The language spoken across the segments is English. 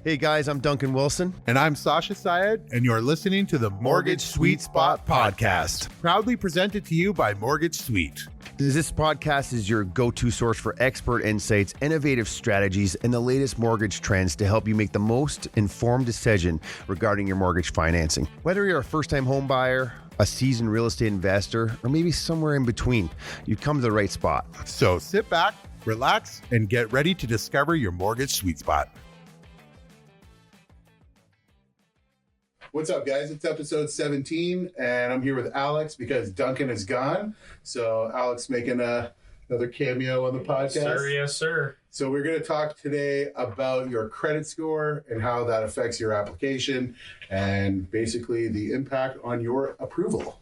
Hey guys, I'm Duncan Wilson. And I'm Sasha Syed, and you're listening to the Mortgage Sweet Spot Podcast, proudly presented to you by Mortgage Suite. This podcast is your go-to source for expert insights, innovative strategies, and the latest mortgage trends to help you make the most informed decision regarding your mortgage financing. Whether you're a first-time home buyer, a seasoned real estate investor, or maybe somewhere in between, you've come to the right spot. So sit back, relax, and get ready to discover your mortgage sweet spot. What's up, guys? It's episode 17, and I'm here with Alex because Duncan is gone. So Alex making another cameo on the podcast. Yes, sir. So we're going to talk today about your credit score and how that affects your application and basically the impact on your approval.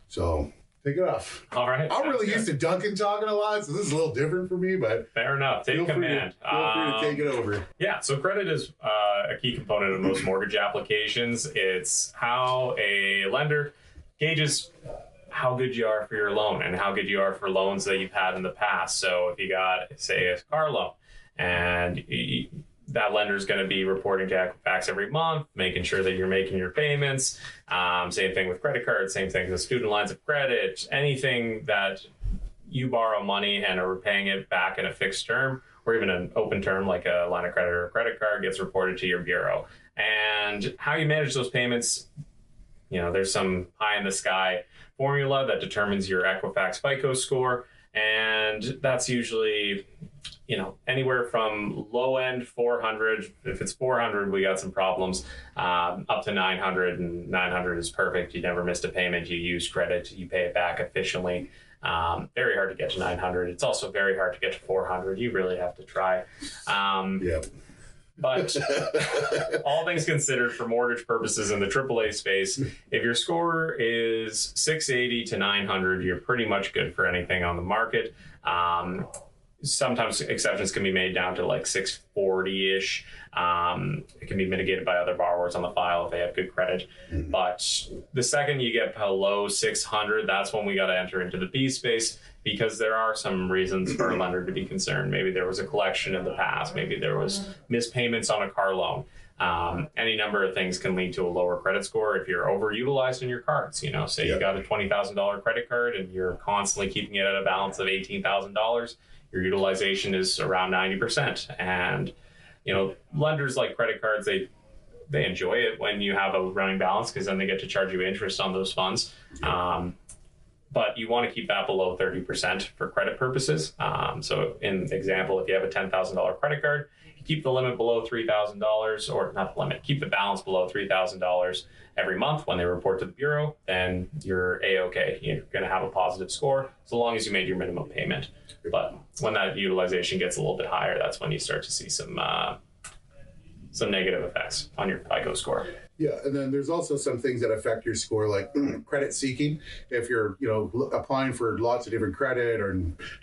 So take it off. All right. I'm really used to Duncan talking a lot, so this is a little different for me, but fair enough. Take command. Feel free to take it over. Yeah, so credit is a key component of most mortgage applications. It's how a lender gauges how good you are for your loan and how good you are for loans that you've had in the past. So if you got, say, a car loan, and that lender is going to be reporting to Equifax every month, making sure that you're making your payments. Same thing with credit cards, same thing with student lines of credit, anything that you borrow money and are repaying it back in a fixed term or even an open term like a line of credit or a credit card gets reported to your bureau. And how you manage those payments, you know, there's some pie in the sky formula that determines your Equifax FICO score. And that's usually, you know, anywhere from low end 400. If it's 400, we got some problems, up to 900, and 900 is perfect. You never missed a payment. You use credit. You pay it back efficiently. Very hard to get to 900. It's also very hard to get to 400. You really have to try. Yep. But all things considered, for mortgage purposes in the AAA space, if your score is 680 to 900, you're pretty much good for anything on the market. Sometimes exceptions can be made down to like 640-ish. It can be mitigated by other borrowers on the file if they have good credit. Mm-hmm. But the second you get below 600, that's when we got to enter into the B space, because there are some reasons for a lender to be concerned. Maybe there was a collection in the past. Maybe there was missed payments on a car loan. Any number of things can lead to a lower credit score if you're overutilized in your cards. You know, say you got a $20,000 credit card and you're constantly keeping it at a balance of $18,000. Your utilization is around 90%. And, you know, lenders like credit cards, they enjoy it when you have a running balance, because then they get to charge you interest on those funds. But you want to keep that below 30% for credit purposes. So in example, if you have a $10,000 credit card, you keep the limit below $3,000, or not the limit, keep the balance below $3,000 every month when they report to the bureau, then you're A-okay. You're going to have a positive score so long as you made your minimum payment. But when that utilization gets a little bit higher, that's when you start to see some negative effects on your FICO score. Yeah, and then there's also some things that affect your score, like credit seeking. If you're, you know, applying for lots of different credit, or,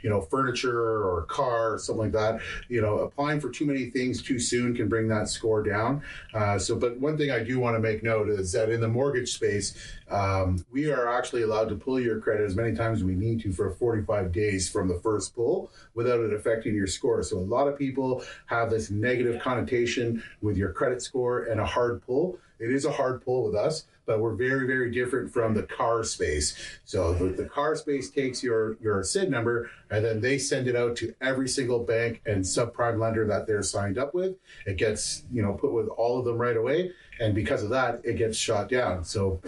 you know, furniture or a car or something like that, you know, applying for too many things too soon can bring that score down. But one thing I do want to make note is that in the mortgage space, we are actually allowed to pull your credit as many times as we need to for 45 days from the first pull without it affecting your score. So a lot of people have this negative connotation with your credit score and a hard pull. It is a hard pull with us, but we're very, very different from the car space. So the car space takes your SID number, and then they send it out to every single bank and subprime lender that they're signed up with. It gets, you know, put with all of them right away. And because of that, it gets shot down. So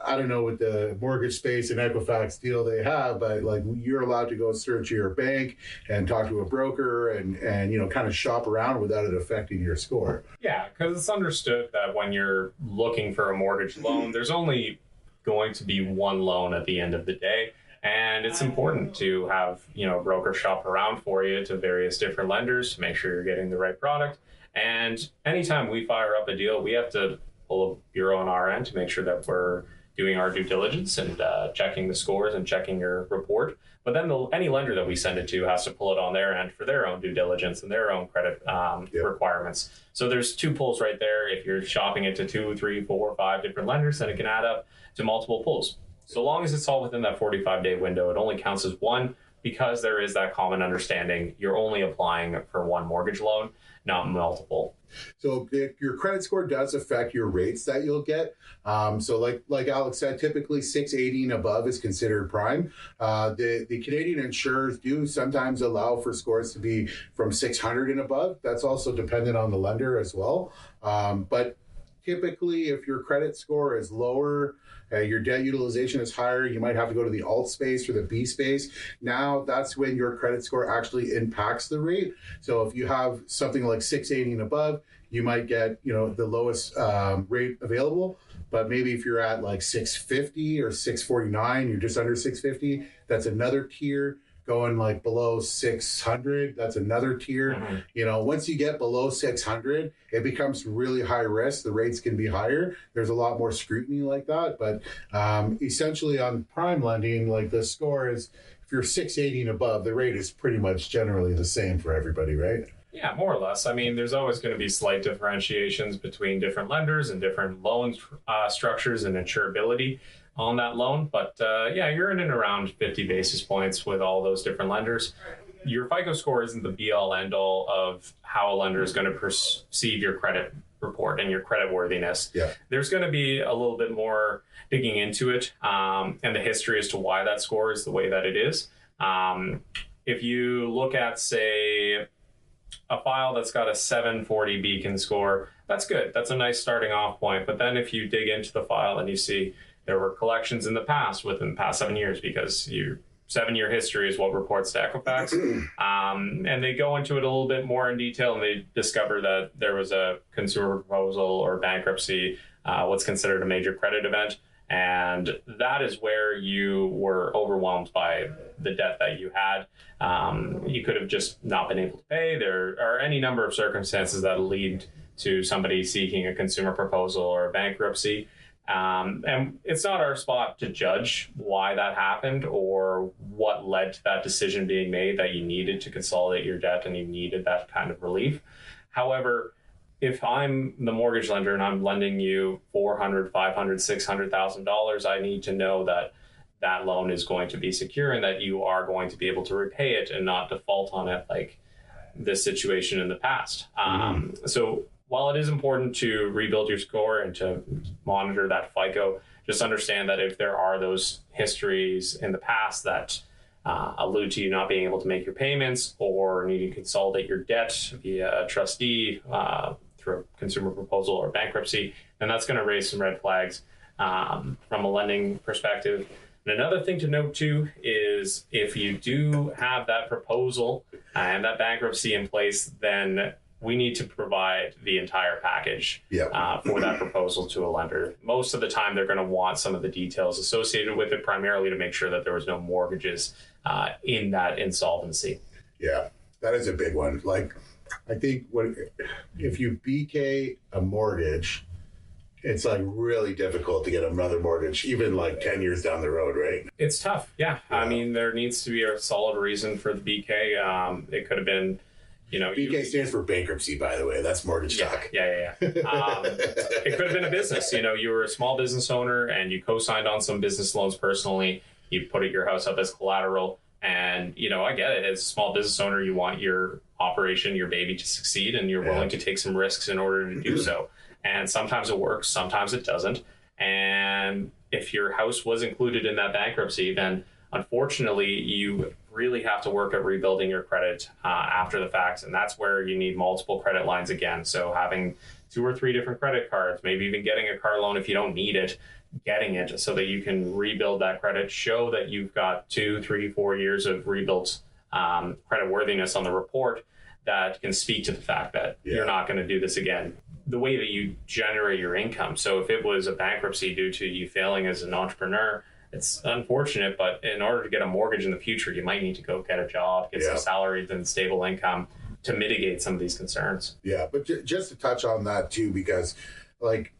I don't know what the mortgage space and Equifax deal they have, but like, you're allowed to go search your bank and talk to a broker and you know, kind of shop around without it affecting your score. Yeah, because it's understood that when you're looking for a mortgage loan, there's only going to be one loan at the end of the day. And it's important to have, you know, a broker shop around for you to various different lenders to make sure you're getting the right product. And anytime we fire up a deal, we have to pull a bureau on our end to make sure that we're doing our due diligence and checking the scores and checking your report. But then any lender that we send it to has to pull it on their end for their own due diligence and their own credit requirements. So there's two pulls right there. If you're shopping it to 2, 3, 4, 5 different lenders, then it can add up to multiple pulls. So long as it's all within that 45-day window, it only counts as one. because there is that common understanding, you're only applying for one mortgage loan, not multiple. So your credit score does affect your rates that you'll get. So like Alex said, typically 680 and above is considered prime. The Canadian insurers do sometimes allow for scores to be from 600 and above. That's also dependent on the lender as well. But typically, if your credit score is lower, your debt utilization is higher, you might have to go to the alt space or the B space. Now, that's when your credit score actually impacts the rate. So if you have something like 680 and above, you might get, the lowest rate available. But maybe if you're at like 650 or 649, you're just under 650, that's another tier. Going like below 600, that's another tier. Mm-hmm. Once you get below 600, it becomes really high risk. The rates can be higher. There's a lot more scrutiny like that. But essentially on prime lending, like the score is, if you're 680 and above, the rate is pretty much generally the same for everybody, right? Yeah, more or less. I mean, there's always going to be slight differentiations between different lenders and different loan structures and insurability on that loan. But you're in and around 50 basis points with all those different lenders. Your FICO score isn't the be all end all of how a lender is going to perceive your credit report and your credit worthiness. Yeah. There's going to be a little bit more digging into it and the history as to why that score is the way that it is. If you look at, say, a file that's got a 740 beacon score, that's good. That's a nice starting off point. But then if you dig into the file and you see there were collections in the past within the past 7 years, because your 7-year history is what reports to Equifax. And they go into it a little bit more in detail, and they discover that there was a consumer proposal or bankruptcy, what's considered a major credit event. And that is where you were overwhelmed by the debt that you had. You could have just not been able to pay. There are any number of circumstances that lead to somebody seeking a consumer proposal or a bankruptcy. And it's not our spot to judge why that happened or what led to that decision being made, that you needed to consolidate your debt and you needed that kind of relief. However, if I'm the mortgage lender and I'm lending you $400,000, $500,000, $600,000, I need to know that that loan is going to be secure and that you are going to be able to repay it and not default on it like this situation in the past. So while it is important to rebuild your score and to monitor that FICO, just understand that if there are those histories in the past that allude to you not being able to make your payments or needing to consolidate your debt via a trustee through a consumer proposal or bankruptcy, then that's going to raise some red flags from a lending perspective. And another thing to note too is if you do have that proposal and that bankruptcy in place, then we need to provide the entire package for that proposal to a lender. Most of the time, they're going to want some of the details associated with it, primarily to make sure that there was no mortgages in that insolvency. Yeah, that is a big one. Like, I think if you BK a mortgage, it's like really difficult to get another mortgage, even like 10 years down the road, right? It's tough. Yeah. I mean, there needs to be a solid reason for the BK. It could have been, BK stands for bankruptcy, by the way. That's mortgage talk. Yeah. It could have been a business. You were a small business owner and you co-signed on some business loans personally. You put your house up as collateral. And, I get it. As a small business owner, you want your operation, your baby to succeed, and you're willing to take some risks in order to do so. And sometimes it works, sometimes it doesn't. And if your house was included in that bankruptcy, then unfortunately, you really have to work at rebuilding your credit after the fact. And that's where you need multiple credit lines again. So having 2 or 3 different credit cards, maybe even getting a car loan if you don't need it, getting it so that you can rebuild that credit, show that you've got 2, 3, 4 years of rebuilt credit worthiness on the report that can speak to the fact that you're not going to do this again. The way that you generate your income. So if it was a bankruptcy due to you failing as an entrepreneur, it's unfortunate, but in order to get a mortgage in the future, you might need to go get a job, get some salary and stable income to mitigate some of these concerns. Yeah, but just to touch on that too, because like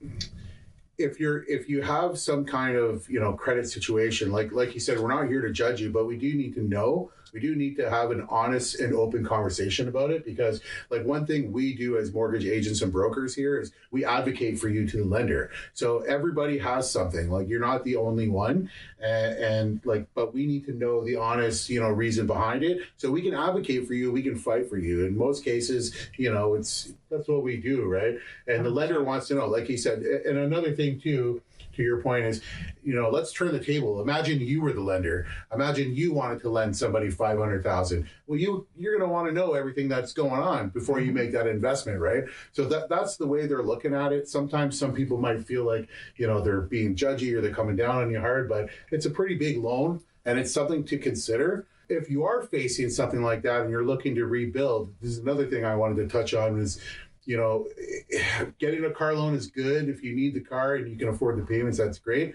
if you have some kind of credit situation, like you said, we're not here to judge you, but we do need to know we do need to have an honest and open conversation about it, because like one thing we do as mortgage agents and brokers here is we advocate for you to the lender. So everybody has something, like you're not the only one, and like, but we need to know the honest, reason behind it, so we can advocate for you, we can fight for you. In most cases, that's what we do, right? And the lender wants to know, like he said. And another thing too, to your point is, let's turn the table. Imagine you were the lender. Imagine you wanted to lend somebody $500,000. Well, you're going to want to know everything that's going on before you make that investment, right? So that's the way they're looking at it. Sometimes some people might feel like, they're being judgy or they're coming down on you hard, but it's a pretty big loan and it's something to consider. If you are facing something like that and you're looking to rebuild, this is another thing I wanted to touch on is, getting a car loan is good. If you need the car and you can afford the payments, that's great.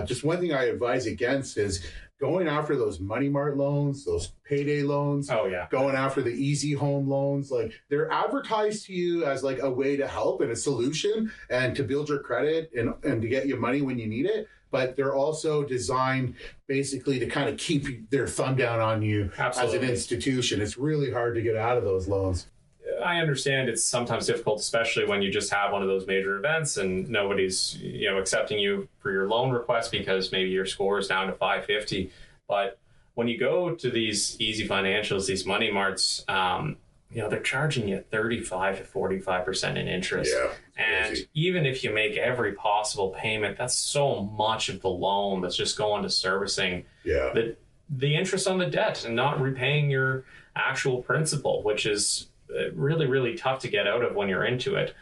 Just one thing I advise against is going after those money mart loans, those payday loans. Oh yeah. Going after the easy home loans. Like, they're advertised to you as like a way to help and a solution and to build your credit and to get you money when you need it. But they're also designed basically to kind of keep their thumb down on you. Absolutely. As an institution. It's really hard to get out of those loans. I understand it's sometimes difficult, especially when you just have one of those major events and nobody's, accepting you for your loan request because maybe your score is down to 550. But when you go to these easy financials, these money marts, they're charging you 35 to 45% in interest. Yeah, and crazy. Even if you make every possible payment, that's so much of the loan that's just going to servicing the interest on the debt and not repaying your actual principal, which is really, really tough to get out of when you're into it.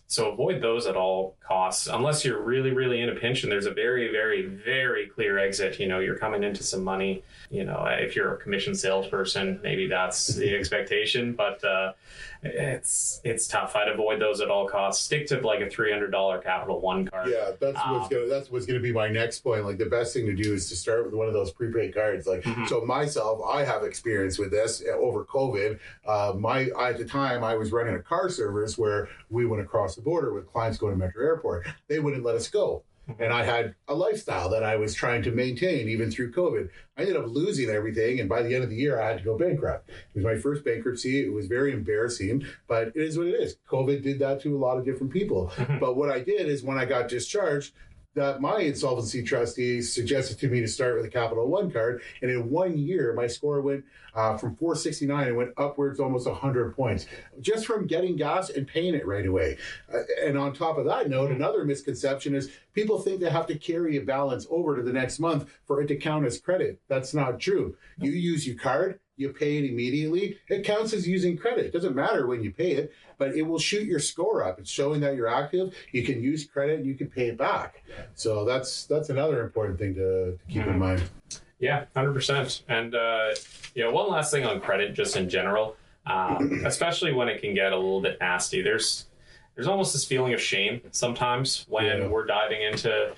So avoid those at all costs, unless you're really, really in a pinch and there's a very, very, very clear exit. You're coming into some money. If you're a commission salesperson, maybe that's the expectation, but it's tough. I'd avoid those at all costs. Stick to like a $300 Capital One card. Yeah, that's what's gonna be my next point. Like, the best thing to do is to start with one of those prepaid cards. Like, so myself, I have experience with this over COVID. At the time, I was running a car service where we went across the border with clients going to Metro Airport. They wouldn't let us go. And I had a lifestyle that I was trying to maintain even through COVID. I ended up losing everything. And by the end of the year, I had to go bankrupt. It was my first bankruptcy. It was very embarrassing, but it is what it is. COVID did that to a lot of different people. But what I did is when I got discharged, that my insolvency trustee suggested to me to start with a Capital One card. And in 1 year, my score went from 469 and went upwards almost 100 points just from getting gas and paying it right away. And on top of that note, another misconception is people think they have to carry a balance over to the next month for it to count as credit. That's not true. You use your card, you pay it immediately. It counts as using credit. It doesn't matter when you pay it, but it will shoot your score up. It's showing that you're active. You can use credit and you can pay it back. So that's another important thing to keep in mind. Yeah, 100%. And, one last thing on credit, just in general, especially when it can get a little bit nasty. There's almost this feeling of shame sometimes when we're diving into,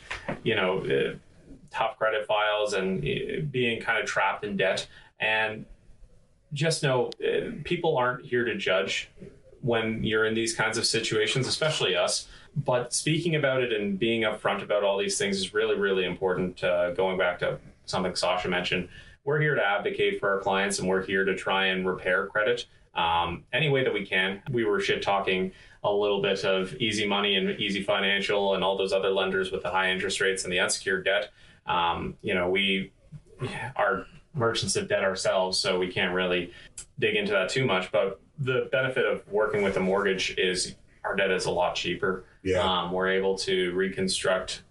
tough credit files and being kind of trapped in debt. And just know people aren't here to judge when you're in these kinds of situations, especially us. But speaking about it and being upfront about all these things is really, really important. Going back to something Sasha mentioned, we're here to advocate for our clients and we're here to try and repair credit any way that we can. We were shit talking a little bit of Easy Money and Easy Financial and all those other lenders with the high interest rates and the unsecured debt. We are merchants of debt ourselves, so we can't really dig into that too much. But the benefit of working with a mortgage is our debt is a lot cheaper. We're able to reconstruct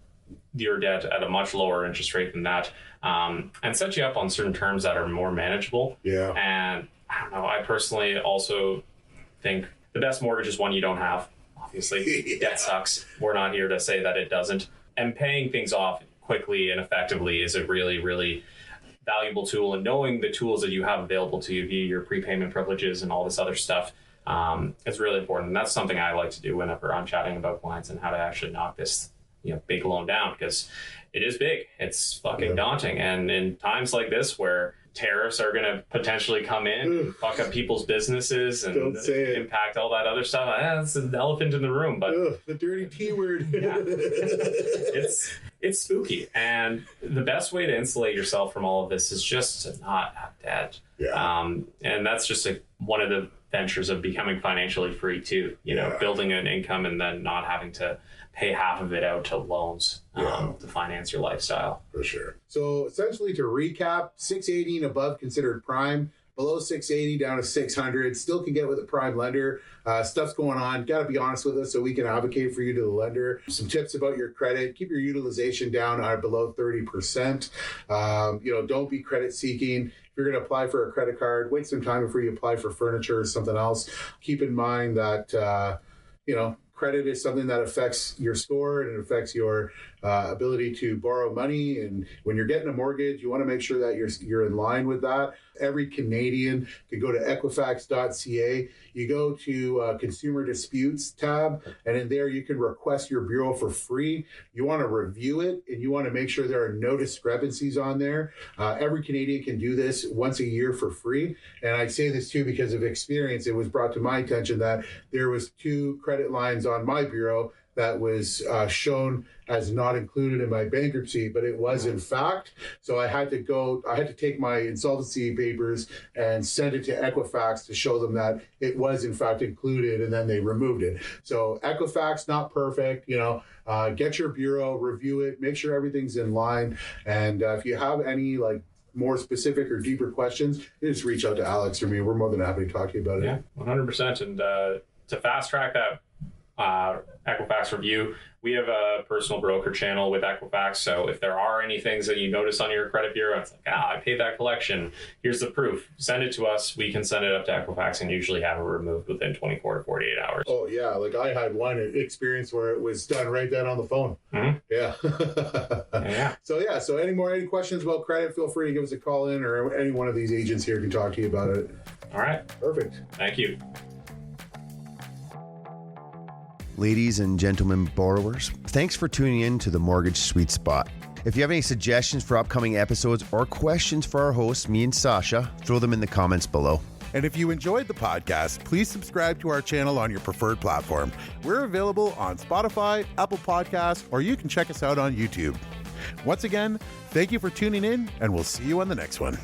your debt at a much lower interest rate than that, and set you up on certain terms that are more manageable. And I don't know, I personally also think the best mortgage is one you don't have. Obviously, debt sucks. We're not here to say that it doesn't. And paying things off quickly and effectively is a really, really valuable tool. And knowing the tools that you have available to you via your prepayment privileges and all this other stuff is really important. And that's something I like to do whenever I'm chatting about clients and how to actually knock this big loan down, because it is big. It's fucking daunting. And in times like this where tariffs are going to potentially come in, fuck up people's businesses, and impact all that other stuff. That's an elephant in the room, but the dirty T word. Yeah. It's spooky, and the best way to insulate yourself from all of this is just to not have debt. Yeah. And that's just one of the ventures of becoming financially free too. You know, building an income and then not having to pay half of it out to loans to finance your lifestyle. For sure. So essentially, to recap, 680 and above considered prime. Below 680 down to 600, still can get with a prime lender. Stuff's going on. Got to be honest with us so we can advocate for you to the lender. Some tips about your credit. Keep your utilization down below 30%. Don't be credit seeking. If you're going to apply for a credit card, wait some time before you apply for furniture or something else. Keep in mind that, credit is something that affects your score and it affects your ability to borrow money. And when you're getting a mortgage, you want to make sure that you're in line with that. Every Canadian could go to Equifax.ca. You go to Consumer Disputes tab, and in there you can request your bureau for free. You want to review it, and you want to make sure there are no discrepancies on there. Every Canadian can do this once a year for free. And I say this too because of experience. It was brought to my attention that there was 2 credit lines on my bureau that was shown as not included in my bankruptcy, but it was in fact. So I had to take my insolvency papers and send it to Equifax to show them that it was in fact included, and then they removed it. So Equifax, not perfect, get your bureau, review it, make sure everything's in line. And if you have any more specific or deeper questions, you just reach out to Alex or me. We're more than happy to talk to you about it. Yeah, 100%. And to fast track that Equifax review, we have a personal broker channel with Equifax. So if there are any things that you notice on your credit bureau, it's like, I paid that collection. Here's the proof. Send it to us. We can send it up to Equifax and usually have it removed within 24 to 48 hours. Oh, yeah. I had one experience where it was done right then on the phone. Mm-hmm. Yeah. So any questions about credit, feel free to give us a call in, or any one of these agents here can talk to you about it. All right. Perfect. Thank you. Ladies and gentlemen borrowers, thanks for tuning in to the Mortgage Sweet Spot. If you have any suggestions for upcoming episodes or questions for our hosts, me and Sasha, throw them in the comments below. And if you enjoyed the podcast, please subscribe to our channel on your preferred platform. We're available on Spotify, Apple Podcasts, or you can check us out on YouTube. Once again, thank you for tuning in, and we'll see you on the next one.